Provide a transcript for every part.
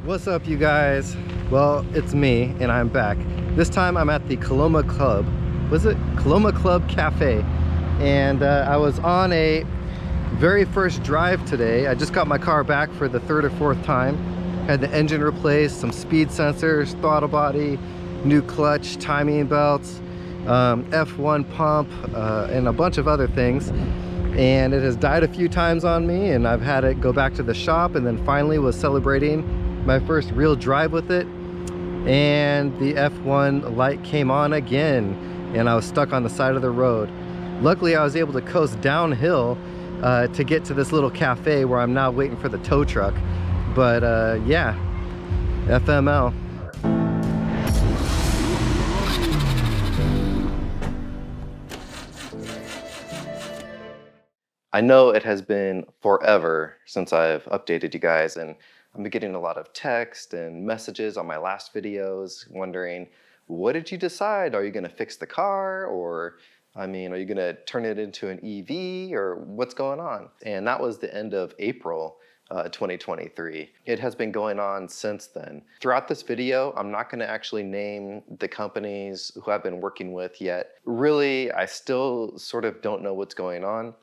What's up, you guys? Well, it's me, and I'm back. This time I'm at the Coloma Club. Was it Coloma Club Cafe? And I was on a very first drive today. I just got my car back for the third or fourth time. Had the engine replaced, some speed sensors, throttle body, new clutch, timing belts, F1 pump, and a bunch of other things. And it has died a few times on me, and I've had it go back to the shop, and then finally was celebrating my first real drive with it, and the F1 light came on again, and I was stuck on the side of the road. Luckily, I was able to coast downhill to get to this little cafe where I'm now waiting for the tow truck. But yeah, FML. I know it has been forever since I've updated you guys, and I'm getting a lot of text and messages on my last videos wondering, what did you decide? Are you going to fix the car? Or, I mean, are you going to turn it into an EV? Or what's going on? And that was the end of April 2023. It has been going on since then. Throughout this video, I'm not going to actually name the companies who I've been working with yet. Really, I still sort of don't know what's going on.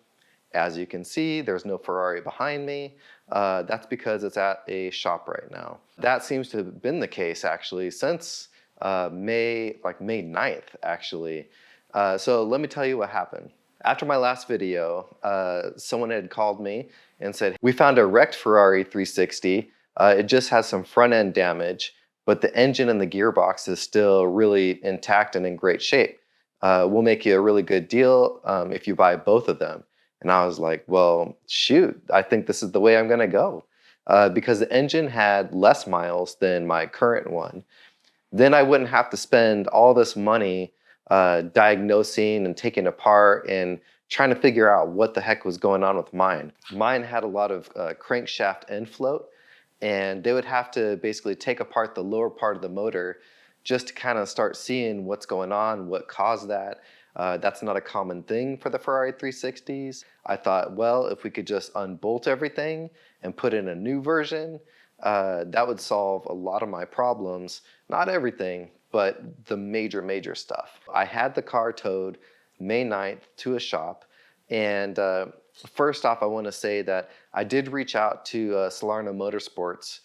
As you can see, there's no Ferrari behind me. That's because it's at a shop right now. That seems to have been the case actually since May 9th actually. So let me tell you what happened. After my last video, someone had called me and said, we found a wrecked Ferrari 360. It just has some front end damage, but the engine and the gearbox is still really intact and in great shape. We'll make you a really good deal if you buy both of them. And I was like, well, shoot, I think this is the way I'm gonna go. Because the engine had less miles than my current one. Then I wouldn't have to spend all this money diagnosing and taking apart and trying to figure out what the heck was going on with mine. Mine had a lot of crankshaft end float, and they would have to basically take apart the lower part of the motor just to kind of start seeing what's going on, what caused that. That's not a common thing for the Ferrari 360s. I thought, well, if we could just unbolt everything and put in a new version, that would solve a lot of my problems. Not everything, but the major stuff. I had the car towed May 9th to a shop, and first off, I want to say that I did reach out to Salerno Motorsports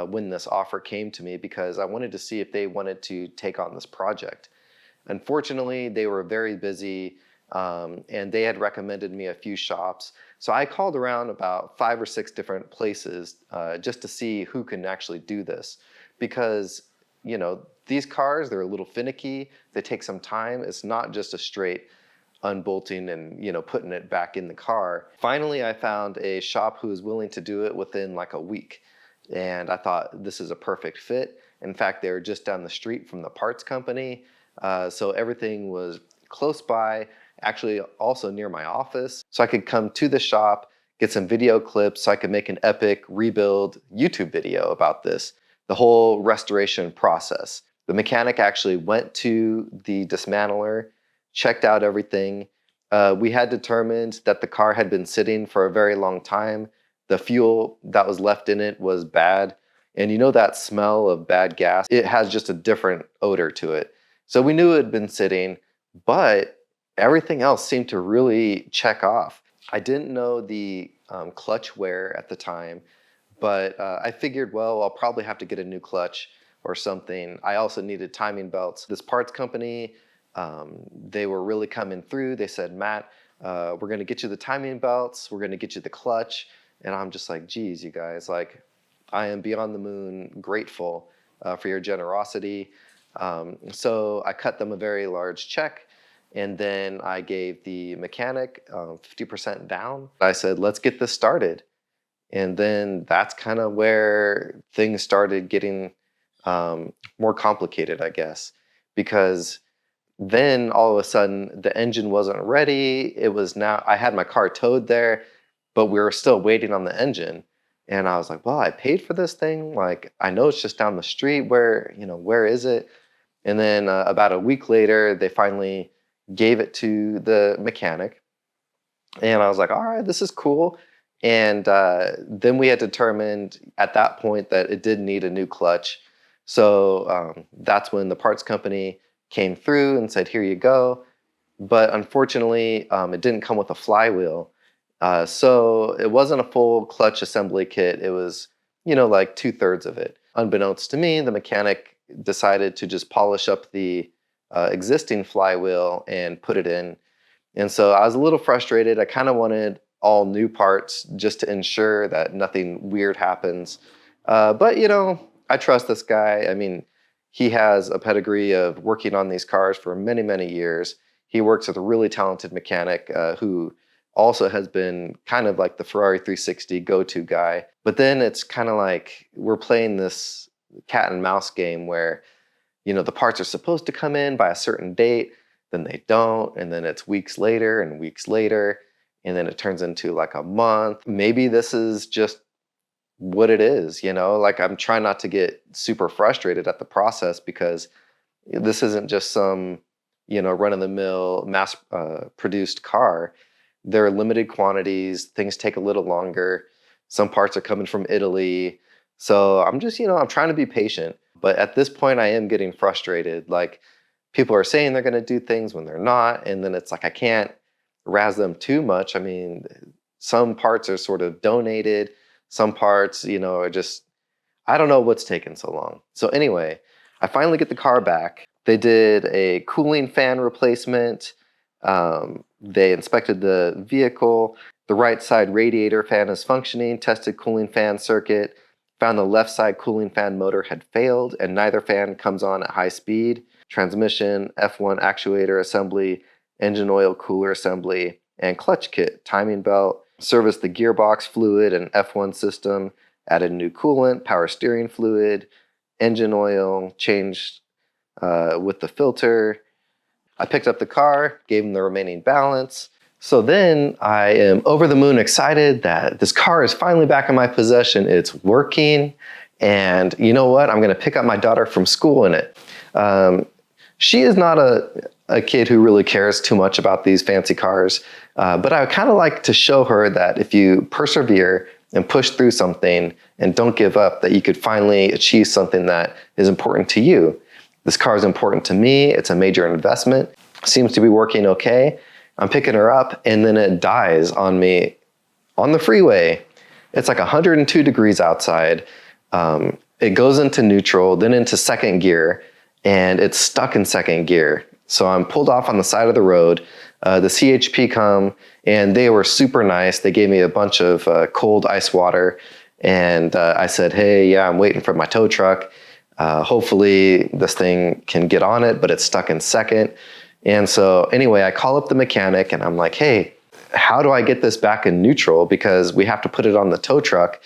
when this offer came to me because I wanted to see if they wanted to take on this project. Unfortunately, they were very busy and they had recommended me a few shops. So I called around about 5 or 6 different places just to see who can actually do this. Because, you know, these cars, they're a little finicky. They take some time. It's not just a straight unbolting and, you know, putting it back in the car. Finally, I found a shop who was willing to do it within like a week. And I thought this is a perfect fit. In fact, they were just down the street from the parts company. So everything was close by, actually also near my office. So I could come to the shop, get some video clips so I could make an epic rebuild YouTube video about this, the whole restoration process. The mechanic actually went to the dismantler, checked out everything. We had determined that the car had been sitting for a very long time. The fuel that was left in it was bad. And you know that smell of bad gas? It has just a different odor to it. So we knew it had been sitting, but everything else seemed to really check off. I didn't know the clutch wear at the time, but I figured, well, I'll probably have to get a new clutch or something. I also needed timing belts. This parts company, they were really coming through. They said, Matt, we're gonna get you the timing belts, we're gonna get you the clutch. And I'm just like, geez, you guys, like, I am beyond the moon grateful for your generosity. So I cut them a very large check, and then I gave the mechanic 50% down. I said, let's get this started. And then that's kind of where things started getting more complicated, I guess, because then all of a sudden the engine wasn't ready. It was now, I had my car towed there, but we were still waiting on the engine. And I was like, well, I paid for this thing. Like, I know it's just down the street. Where, you know, where is it? And then about a week later, they finally gave it to the mechanic. And I was like, all right, this is cool. And then we had determined at that point that it did need a new clutch. So that's when the parts company came through and said, here you go. But unfortunately, it didn't come with a flywheel. So it wasn't a full clutch assembly kit. It was, like 2/3 of it. Unbeknownst to me, the mechanic decided to just polish up the existing flywheel and put it in. And so I was a little frustrated. I kind of wanted all new parts just to ensure that nothing weird happens. But, I trust this guy. I mean, he has a pedigree of working on these cars for many, many years. He works with a really talented mechanic who also has been kind of like the Ferrari 360 go-to guy. But then it's kind of like we're playing this cat and mouse game where, the parts are supposed to come in by a certain date, then they don't, and then it's weeks later and weeks later, and then it turns into like a month. Maybe this is just what it is, like I'm trying not to get super frustrated at the process because this isn't just some, run-of-the-mill mass produced car. There are limited quantities, things take a little longer. Some parts are coming from Italy. So I'm just, I'm trying to be patient. But at this point, I am getting frustrated. Like, people are saying they're going to do things when they're not. And then it's like, I can't razz them too much. I mean, some parts are sort of donated. Some parts, are just, I don't know what's taking so long. So anyway, I finally get the car back. They did a cooling fan replacement. They inspected the vehicle. The right side radiator fan is functioning, tested cooling fan circuit, found the left side cooling fan motor had failed and neither fan comes on at high speed. Transmission, F1 actuator assembly, engine oil cooler assembly, and clutch kit, timing belt, serviced the gearbox fluid and F1 system, added new coolant, power steering fluid, engine oil, changed with the filter. I picked up the car, gave him the remaining balance. So then I am over the moon excited that this car is finally back in my possession. It's working. And you know what? I'm going to pick up my daughter from school in it. She is not a kid who really cares too much about these fancy cars. But I kind of like to show her that if you persevere and push through something and don't give up, that you could finally achieve something that is important to you. This car is important to me. It's a major investment. Seems to be working okay. I'm picking her up and then it dies on me on the freeway. It's like 102 degrees outside. It goes into neutral, then into second gear, and it's stuck in second gear. So I'm pulled off on the side of the road. The CHP come and they were super nice. They gave me a bunch of cold ice water. And I said, hey, yeah, I'm waiting for my tow truck. Hopefully this thing can get on it, but it's stuck in second. And so anyway, I call up the mechanic and I'm like, hey, how do I get this back in neutral? Because we have to put it on the tow truck.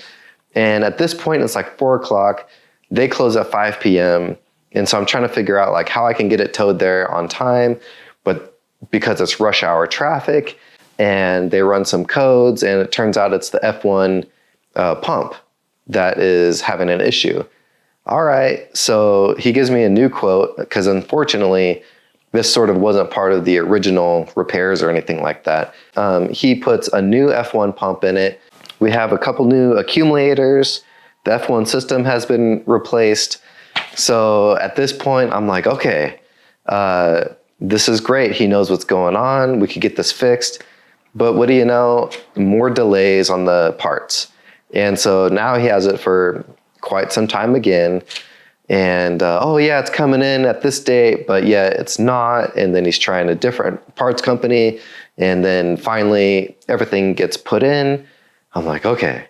And at this point, it's like 4 o'clock. They close at 5 p.m. And so I'm trying to figure out like how I can get it towed there on time, but because it's rush hour traffic and they run some codes and it turns out it's the F1 pump that is having an issue. All right, so he gives me a new quote because unfortunately, this sort of wasn't part of the original repairs or anything like that. He puts a new F1 pump in it. We have a couple new accumulators. The F1 system has been replaced. So at this point, I'm like, okay, this is great. He knows what's going on. We could get this fixed. But what do you know? More delays on the parts. And so now he has it for quite some time again. And oh yeah, it's coming in at this date, but yeah, it's not. And then he's trying a different parts company. And then finally everything gets put in. I'm like, okay,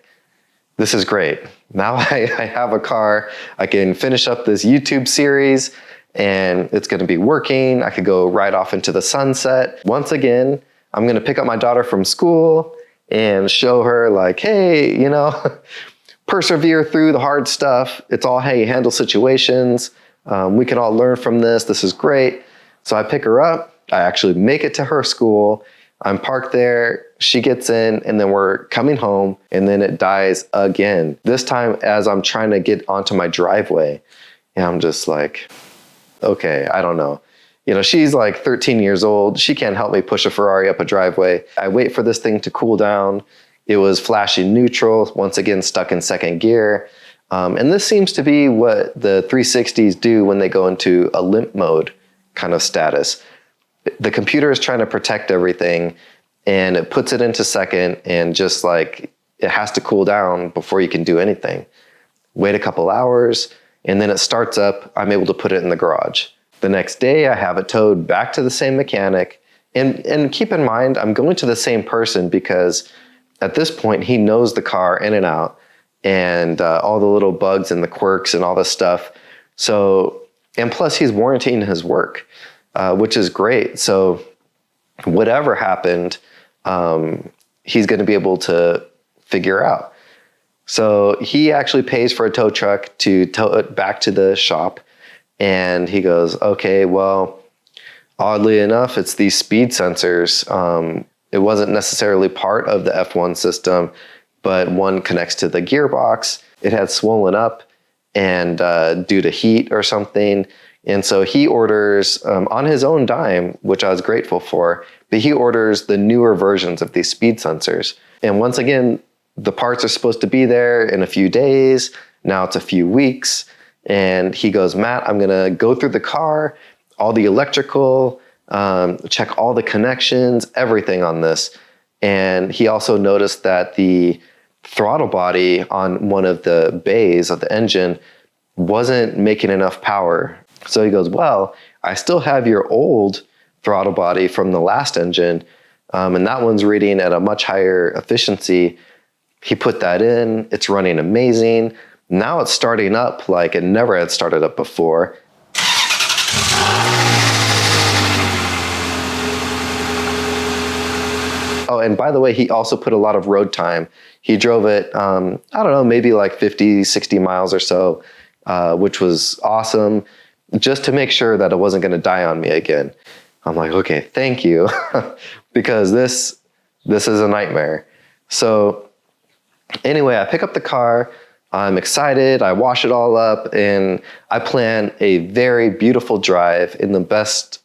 this is great. Now I have a car. I can finish up this YouTube series and it's going to be working. I could go right off into the sunset. Once again, I'm going to pick up my daughter from school and show her like, hey, persevere through the hard stuff. It's all how you handle situations. We can all learn from this. This is great. So I pick her up. I actually make it to her school. I'm parked there. She gets in and then we're coming home and then it dies again. This time as I'm trying to get onto my driveway and I'm just like, okay, I don't know. She's like 13 years old. She can't help me push a Ferrari up a driveway. I wait for this thing to cool down, It was flashing neutral, once again stuck in second gear. And this seems to be what the 360s do when they go into a limp mode kind of status. The computer is trying to protect everything, and it puts it into second, and just like it has to cool down before you can do anything. Wait a couple hours, and then it starts up. I'm able to put it in the garage. The next day, I have it towed back to the same mechanic. And keep in mind, I'm going to the same person because at this point, he knows the car in and out, and all the little bugs and the quirks and all this stuff. So, and plus he's warranting his work, which is great. So whatever happened, he's going to be able to figure out. So he actually pays for a tow truck to tow it back to the shop. And he goes, okay, well, oddly enough, it's these speed sensors. It wasn't necessarily part of the F1 system, but one connects to the gearbox. It had swollen up, and due to heat or something. And so he orders on his own dime, which I was grateful for, but he orders the newer versions of these speed sensors. And once again, the parts are supposed to be there in a few days. Now it's a few weeks. And he goes, Matt, I'm gonna go through the car, all the electrical, check all the connections, everything on this. And he also noticed that the throttle body on one of the bays of the engine wasn't making enough power. So he goes, well, I still have your old throttle body from the last engine, and that one's reading at a much higher efficiency. He put that in, it's running amazing. Now it's starting up like it never had started up before. Oh, and by the way, he also put a lot of road time. He drove it, I don't know, maybe like 50, 60 miles or so, which was awesome, just to make sure that it wasn't going to die on me again. I'm like, okay, thank you, because this is a nightmare. So anyway, I pick up the car. I'm excited. I wash it all up, and I plan a very beautiful drive in the best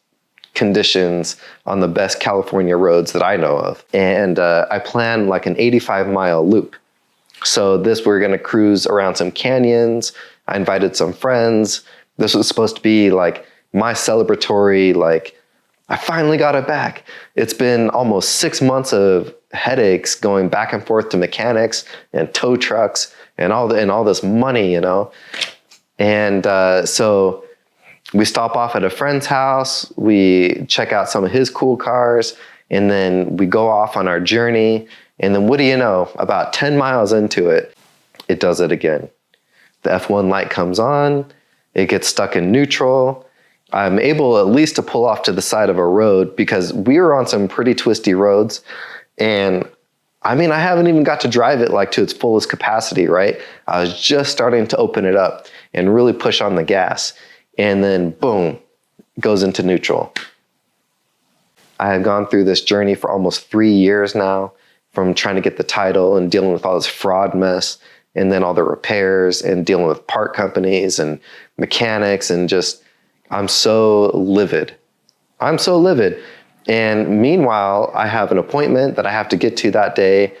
conditions on the best California roads that I know of. And I plan like an 85-mile loop. So we're gonna cruise around some canyons. I invited some friends. This was supposed to be like my celebratory, like, I finally got it back. It's been almost 6 months of headaches going back and forth to mechanics and tow trucks and all this money, you know? And so we stop off at a friend's house, we check out some of his cool cars, and then we go off on our journey. And then what do you know, about 10 miles into it, it does it again. The F1 light comes on, it gets stuck in neutral. I'm able at least to pull off to the side of a road because we were on some pretty twisty roads. And I mean, I haven't even got to drive it like to its fullest capacity, right? I was just starting to open it up and really push on the gas. And then boom, goes into neutral. I had gone through this journey for almost 3 years now, from trying to get the title and dealing with all this fraud mess, and then all the repairs and dealing with part companies and mechanics, and just, I'm so livid. I'm so livid. And meanwhile, I have an appointment that I have to get to that day.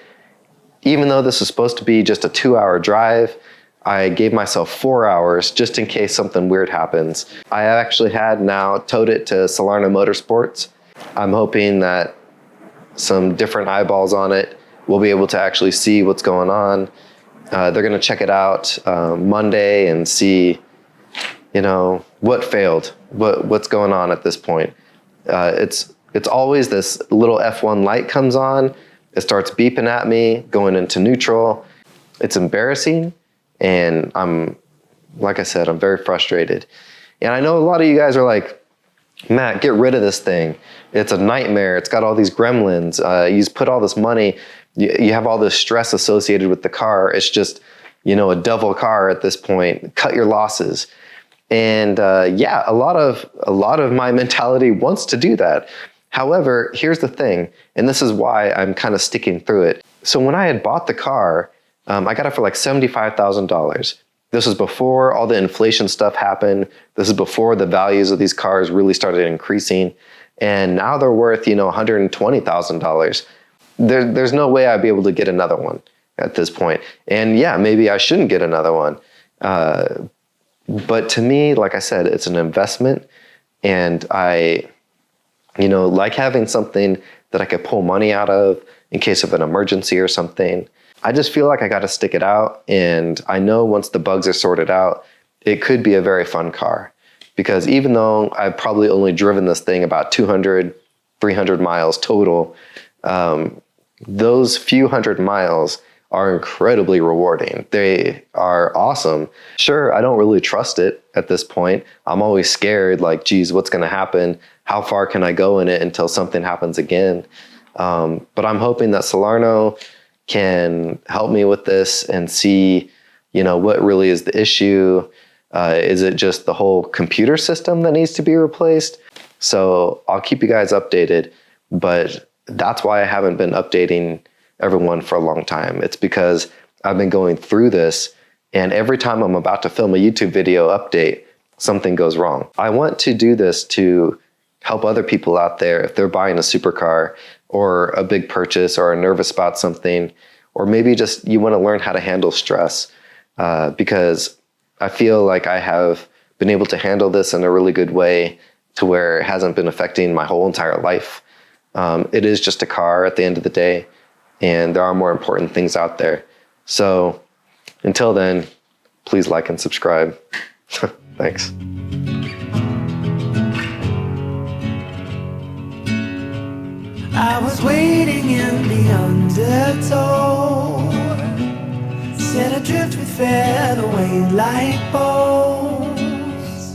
Even though this was supposed to be just a 2-hour drive, I gave myself 4 hours just in case something weird happens. I actually had now towed it to Salerno Motorsports. I'm hoping that some different eyeballs on it will be able to actually see what's going on. They're gonna check it out Monday and see, you know, what failed, what's going on at this point. It's always this little F1 light comes on, it starts beeping at me, going into neutral. It's embarrassing, and like I said, I'm very frustrated. And I know a lot of you guys are like, Matt, get rid of this thing. It's a nightmare. It's got all these gremlins. You put all this money, you have all this stress associated with the car. It's just, you know, a devil car at this point. Cut your losses. And yeah, a lot of my mentality wants to do that. However, here's the thing, and this is why I'm kind of sticking through it. So when I had bought the car, I got it for like $75,000. This was before all the inflation stuff happened. This is before the values of these cars really started increasing. And now they're worth, you know, $120,000. there's no way I'd be able to get another one at this point. And yeah, maybe I shouldn't get another one. But to me, like I said, it's an investment, and I, like having something that I could pull money out of in case of an emergency or something. I just feel like I got to stick it out. And I know once the bugs are sorted out, it could be a very fun car, because even though I've probably only driven this thing about 200, 300 miles total, those few hundred miles are incredibly rewarding. They are awesome. Sure, I don't really trust it at this point. I'm always scared, like, geez, what's gonna happen? How far can I go in it until something happens again? But I'm hoping that Salerno can help me with this and see, what really is the issue. Is it just the whole computer system that needs to be replaced? So I'll keep you guys updated, but that's why I haven't been updating everyone for a long time. It's because I've been going through this, and every time I'm about to film a YouTube video update, something goes wrong. I want to do this to help other people out there if they're buying a supercar or a big purchase or are nervous about something, or maybe just you want to learn how to handle stress, because I feel like I have been able to handle this in a really good way to where it hasn't been affecting my whole entire life. It is just a car at the end of the day, and there are more important things out there. So until then, please like and subscribe. Thanks. I was waiting in the undertow, set adrift with featherweight like bow.